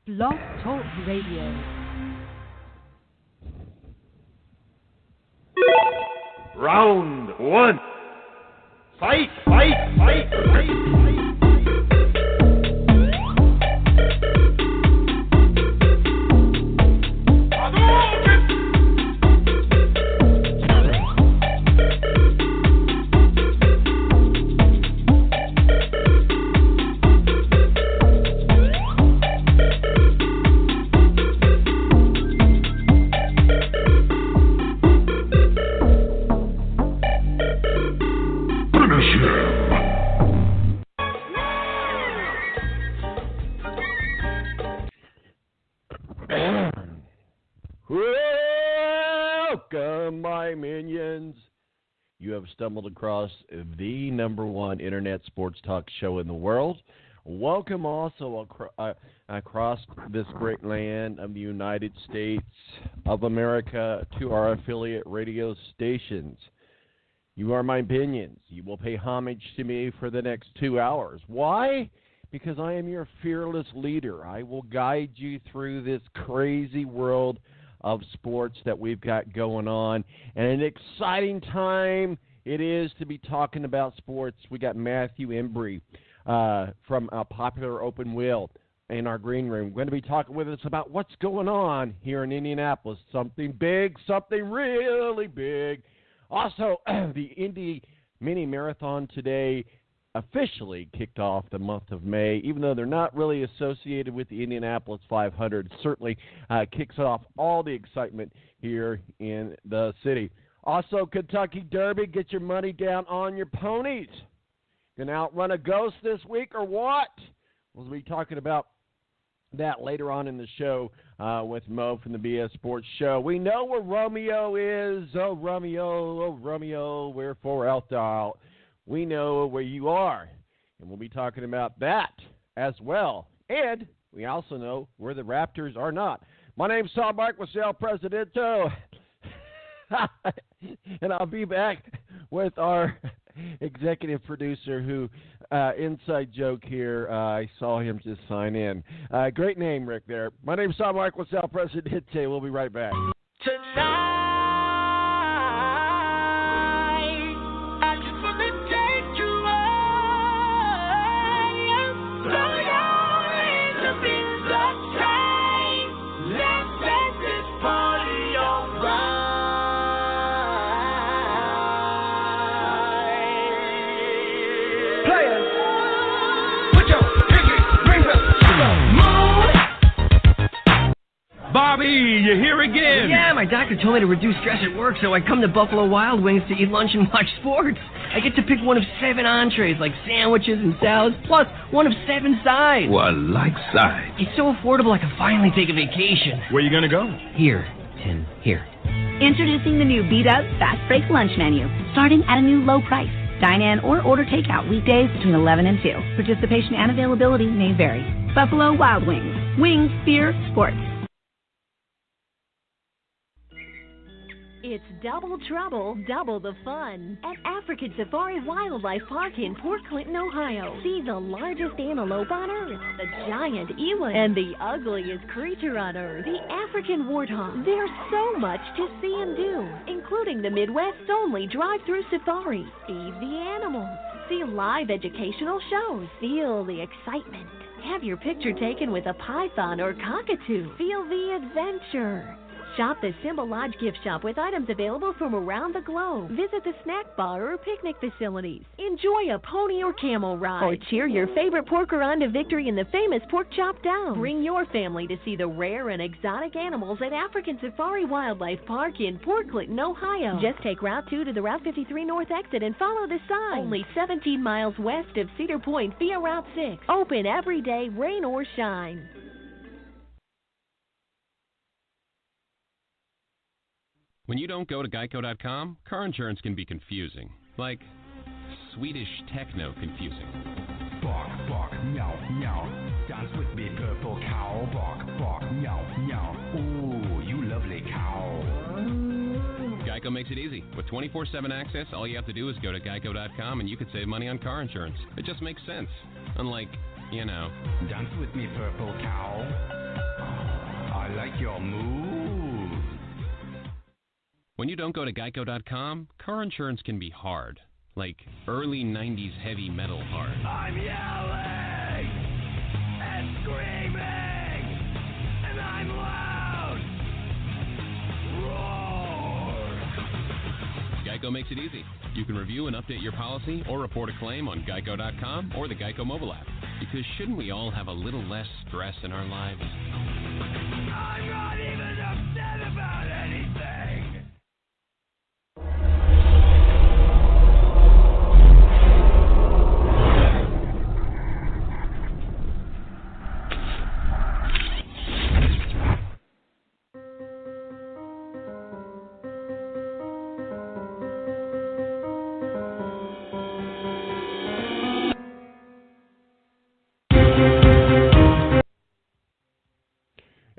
Blog Talk Radio. Round one. Fight, fight, fight, fight, fight. Welcome, my minions. You have stumbled across the number one internet sports talk show in the world. Welcome also across this great land of the United States of America to our affiliate radio stations. You are my minions. You will pay homage to me for the next 2 hours. Why? Because I am your fearless leader. I will guide you through this crazy world of sports that we've got going on. And an exciting time it is to be talking about sports. We got Matthew-embury from Popular Open Wheel in our green room. Going to be talking with us about what's going on here in Indianapolis. Something big, something really big. Also, the Indy Mini Marthon today officially kicked off the month of May, even though they're not really associated with the Indianapolis 500. It certainly kicks off all the excitement here in the city. Also, Kentucky Derby, get your money down on your ponies. Gonna outrun a ghost this week or what? We'll be talking about that later on in the show with Mo from the BS Sports Show. We know where Romeo is. Oh, Romeo, wherefore art thou? We know where you are, and we'll be talking about that as well. And we also know where the Raptors are not. My name's tom-marquis, El Presidento, and I'll be back with our executive producer who, inside joke here, I saw him just sign in. Great name, Rick, there. My name's tom-marquis, El Presidente. We'll be right back. Tonight. Bobby, you're here again. Yeah, my doctor told me to reduce stress at work, so I come to Buffalo Wild Wings to eat lunch and watch sports. I get to pick one of 7 entrees, like sandwiches and salads, plus one of 7 sides. Well, I like sides. It's so affordable I can finally take a vacation. Where you gonna go? Here, Tim, here. Introducing the new Beat Up Fast Break Lunch Menu, starting at a new low price. Dine in or order takeout weekdays between 11 and 2. Participation and availability may vary. Buffalo Wild Wings. Wings, beer, sports. It's double trouble, double the fun at African Safari Wildlife Park in Port Clinton, Ohio. See the largest antelope on Earth, the giant eland, and the ugliest creature on Earth, the African warthog. There's so much to see and do, including the Midwest's only drive-through safari. Feed the animals, see live educational shows, feel the excitement. Have your picture taken with a python or cockatoo. Feel the adventure. Shop the Symbol Lodge gift shop with items available from around the globe. Visit the snack bar or picnic facilities. Enjoy a pony or camel ride. Or cheer your favorite porker on to victory in the famous Pork Chop Down. Bring your family to see the rare and exotic animals at African Safari Wildlife Park in Port Clinton, Ohio. Just take Route 2 to the Route 53 North exit and follow the sign. Only 17 miles west of Cedar Point via Route 6. Open every day, rain or shine. When you don't go to Geico.com, car insurance can be confusing. Like Swedish techno confusing. Bark, bark, meow, meow. Dance with me, purple cow. Bark, bark, meow, meow. Ooh, you lovely cow. Geico makes it easy. With 24/7 access, all you have to do is go to Geico.com and you could save money on car insurance. It just makes sense. Unlike, you know. Dance with me, purple cow. your move. When you don't go to Geico.com, car insurance can be hard. Like early 90s heavy metal hard. I'm yelling and screaming, and I'm loud. Roar. Geico makes it easy. You can review and update your policy or report a claim on Geico.com or the Geico mobile app. Because shouldn't we all have a little less stress in our lives? I'm not even upset about anything.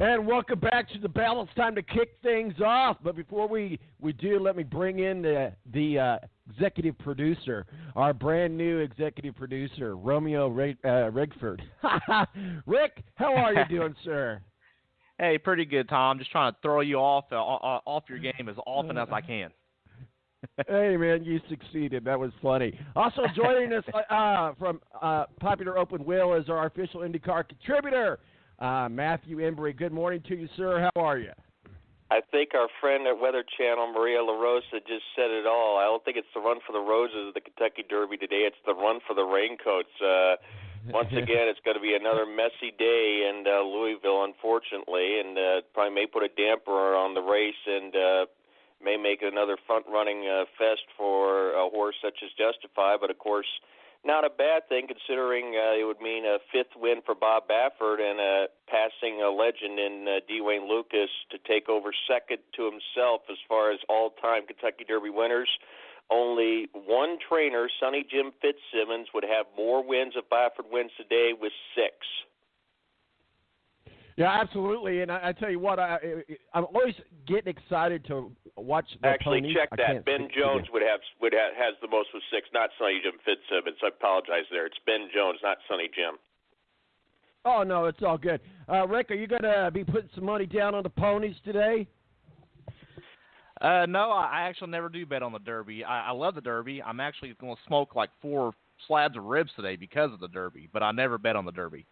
And welcome back to the Battle. It's time to kick things off. But before we do, let me bring in the executive producer, our brand new executive producer, Romeo Redford. Rick, how are you doing, sir? Hey, pretty good, Tom. Just trying to throw you off your game as often as I can. Hey, man, you succeeded. That was funny. Also joining us from Popular Open Wheel is our official Indy Car contributor, Matthew-Embury. Good morning to you, sir. How are you? I think our friend at Weather Channel, Maria LaRosa, just said it all. I don't think it's the run for the roses of the Kentucky Derby today. It's the run for the raincoats. Once again, it's going to be another messy day in Louisville, unfortunately, and probably may put a damper on the race and may make it another front-running fest for a horse such as Justify. But, of course, not a bad thing considering it would mean a fifth win for Bob Baffert and passing a legend in D. Wayne Lucas to take over second to himself as far as all-time Kentucky Derby winners. Only one trainer, Sonny Jim Fitzsimmons, would have more wins if Baffert wins today with 6. Yeah, absolutely. And I tell you what, I'm always getting excited to watch the Actually, ponies. check that. Ben Jones has the most with 6, not Sonny Jim Fitzsimmons. I apologize there. It's Ben Jones, not Sonny Jim. Oh, no, it's all good. Rick, are you going to be putting some money down on the ponies today? No, I actually never do bet on the Derby. I love the Derby. I'm actually going to smoke like 4 slabs of ribs today because of the Derby, but I never bet on the Derby.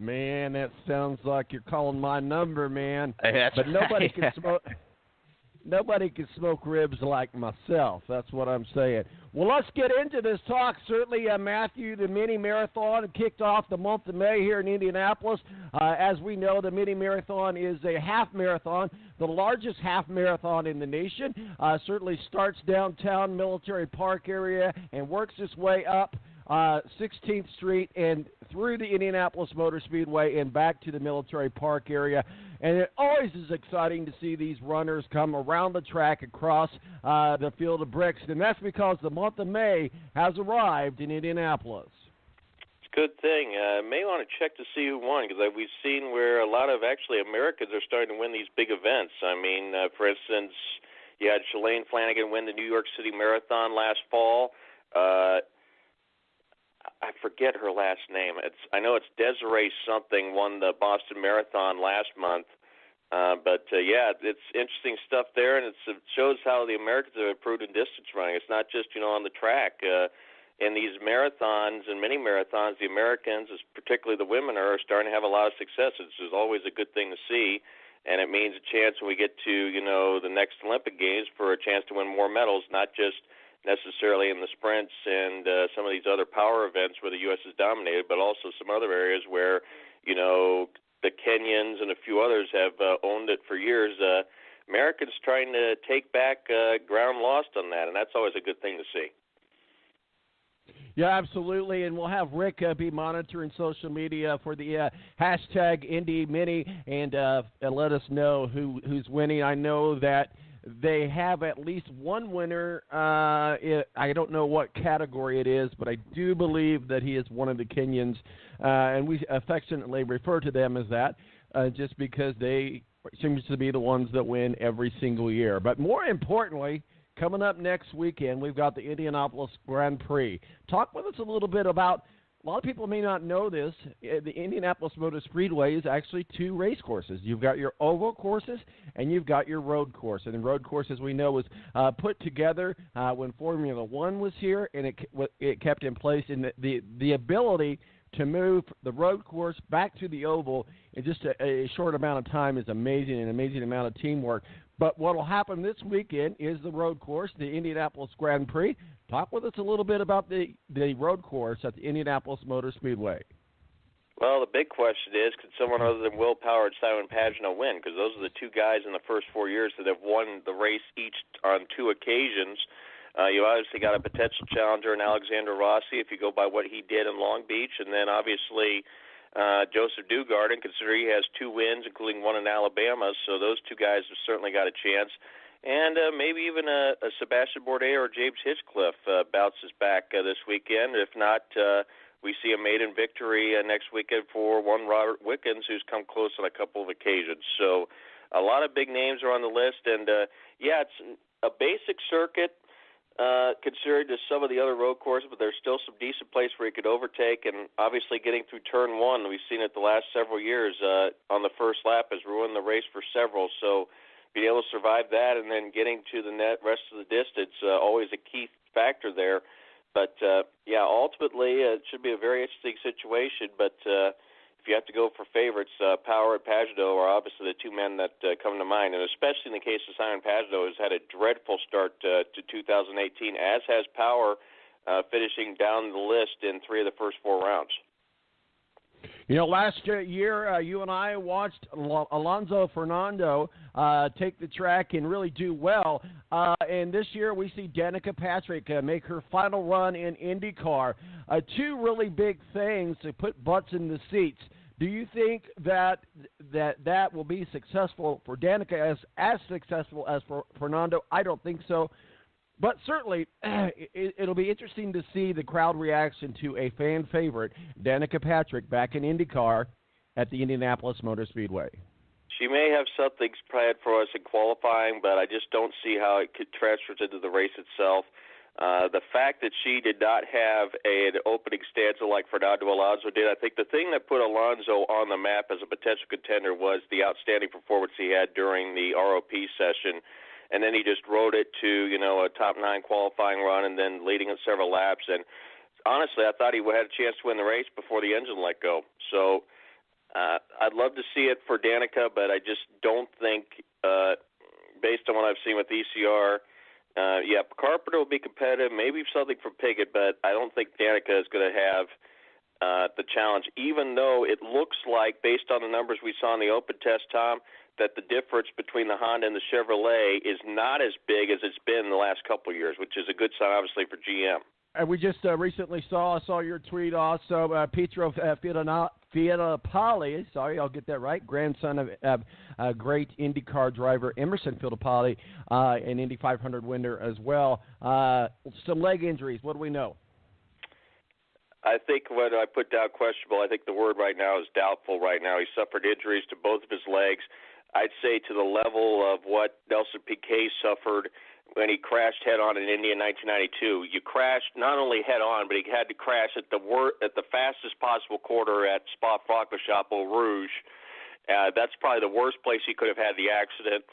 Man, that sounds like you're calling my number, man. Hey, that's but nobody right. can smoke. Nobody can smoke ribs like myself. That's what I'm saying. Well, let's get into this talk. Certainly, Matthew, the Mini Marthon kicked off the month of May here in Indianapolis. As we know, the Mini Marthon is a half marathon, the largest half marathon in the nation. Certainly starts downtown Military Park area and works its way up 16th Street and through the Indianapolis Motor Speedway and back to the Military Park area. And it always is exciting to see these runners come around the track across the field of bricks. And that's because the month of May has arrived in Indianapolis. It's a good thing. May want to check to see who won because we've seen where a lot of actually Americans are starting to win these big events. I mean, for instance, you had Shalane Flanagan win the New York City Marathon last fall. I forget her last name. I know it's Desiree something won the Boston Marathon last month. Yeah, it's interesting stuff there, and it shows how the Americans have improved in distance running. It's not just, on the track. In these marathons and mini marathons, the Americans, particularly the women, are starting to have a lot of success. It's always a good thing to see, and it means a chance when we get to, the next Olympic Games for a chance to win more medals, not just necessarily in the sprints and some of these other power events where the U.S. is dominated, but also some other areas where, the Kenyans and a few others have owned it for years. Americans trying to take back ground lost on that, and that's always a good thing to see. Yeah, absolutely, and we'll have Rick be monitoring social media for the hashtag Indy Mini and let us know who's winning. I know that they have at least one winner. I don't know what category it is, but I do believe that he is one of the Kenyans, and we affectionately refer to them as that just because they seem to be the ones that win every single year. But more importantly, coming up next weekend, we've got the Indianapolis Grand Prix. Talk with us a little bit about a lot of people may not know this. The Indianapolis Motor Speedway is actually two race courses. You've got your oval courses and you've got your road course. And the road course, as we know, was put together when Formula One was here, and it kept in place. And the ability to move the road course back to the oval in just a short amount of time is amazing, an amazing amount of teamwork. But what will happen this weekend is the road course, the Indianapolis Grand Prix. Talk with us a little bit about the road course at the Indianapolis Motor Speedway. Well, the big question is, could someone other than Will Power and Simon Pagenaud win? Because those are the two guys in the first 4 years that have won the race each on two occasions. You obviously got a potential challenger in Alexander Rossi if you go by what he did in Long Beach, and then obviously Joseph Newgarden, considering he has 2 wins, including one in Alabama, so those two guys have certainly got a chance. And maybe even a Sebastian Bourdais or James Hinchcliffe bounces back this weekend. If not, we see a maiden victory next weekend for one Robert Wickens, who's come close on a couple of occasions. So a lot of big names are on the list, and it's a basic circuit. Considered to some of the other road courses, but there's still some decent place where you could overtake, and obviously getting through turn one, we've seen it the last several years on the first lap has ruined the race for several, so being able to survive that and then getting to the rest of the distance, always a key factor there. But, ultimately it should be a very interesting situation, but if you have to go for favorites, Power and Pagenaud are obviously the two men that come to mind, and especially in the case of Simon Pagenaud, has had a dreadful start to 2018, as has Power, finishing down the list in 3 of the first 4 rounds. You know, last year you and I watched Alonso Fernando take the track and really do well. And this year we see Danica Patrick make her final run in Indy Car. 2 really big things to put butts in the seats. Do you think that will be successful for Danica as successful as for Fernando? I don't think so. But certainly, it'll be interesting to see the crowd reaction to a fan favorite, Danica Patrick, back in IndyCar at the Indianapolis Motor Speedway. She may have something planned for us in qualifying, but I just don't see how it could transfer into the race itself. The fact that she did not have an opening stanza like Fernando Alonso did, I think the thing that put Alonso on the map as a potential contender was the outstanding performance he had during the ROP session. And then he just rode it to, a top 9 qualifying run and then leading it several laps. And honestly, I thought he had a chance to win the race before the engine let go. So I'd love to see it for Danica, but I just don't think, based on what I've seen with ECR, Carpenter will be competitive, maybe something for Piggott, but I don't think Danica is going to have the challenge, even though it looks like, based on the numbers we saw in the open test, Tom, that the difference between the Honda and the Chevrolet is not as big as it's been in the last couple of years, which is a good sign, obviously, for GM. And we just recently saw your tweet also, Pietro Fittipaldi, sorry, I'll get that right, grandson of great IndyCar driver Emerson Fittipaldi, an Indy 500 winner as well. Some leg injuries, what do we know? I think when I put down questionable, I think the word right now is doubtful right now. He suffered injuries to both of his legs. I'd say to the level of what Nelson Piquet suffered when he crashed head-on in Indy in 1992. You crashed not only head-on, but he had to crash at the fastest possible quarter at Spa-Francorchamps, Eau Rouge. That's probably the worst place he could have had the accident.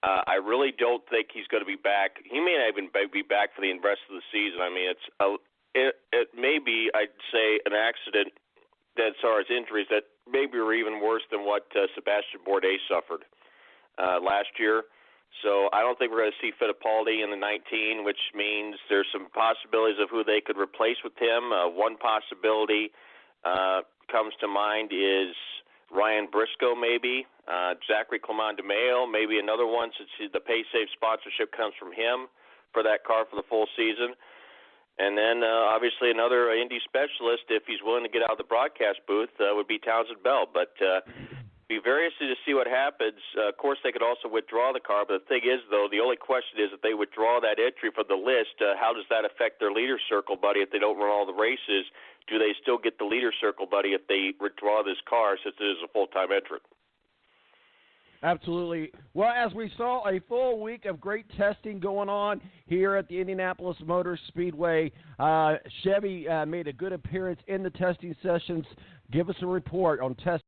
I really don't think he's going to be back. He may not even be back for the rest of the season. I mean, it may be, I'd say, an accident that, as far as injuries, that maybe are even worse than what Sebastian Bourdais suffered last year. So I don't think we're going to see Fittipaldi in the 19, which means there's some possibilities of who they could replace with him. One possibility comes to mind is Ryan Briscoe, maybe. Zachary Clement de Mayo, maybe another one, since the PaySafe sponsorship comes from him for that car for the full season. And then, obviously, another Indy specialist, if he's willing to get out of the broadcast booth, would be Townsend Bell. But be very interested to see what happens. Of course, they could also withdraw the car. But the thing is, though, the only question is if they withdraw that entry from the list, how does that affect their leader circle buddy if they don't run all the races? Do they still get the leader circle buddy if they withdraw this car since it is a full-time entrant? Absolutely. Well, as we saw a full week of great testing going on here at the Indianapolis Motor Speedway, Chevy made a good appearance in the testing sessions. Give us a report on testing.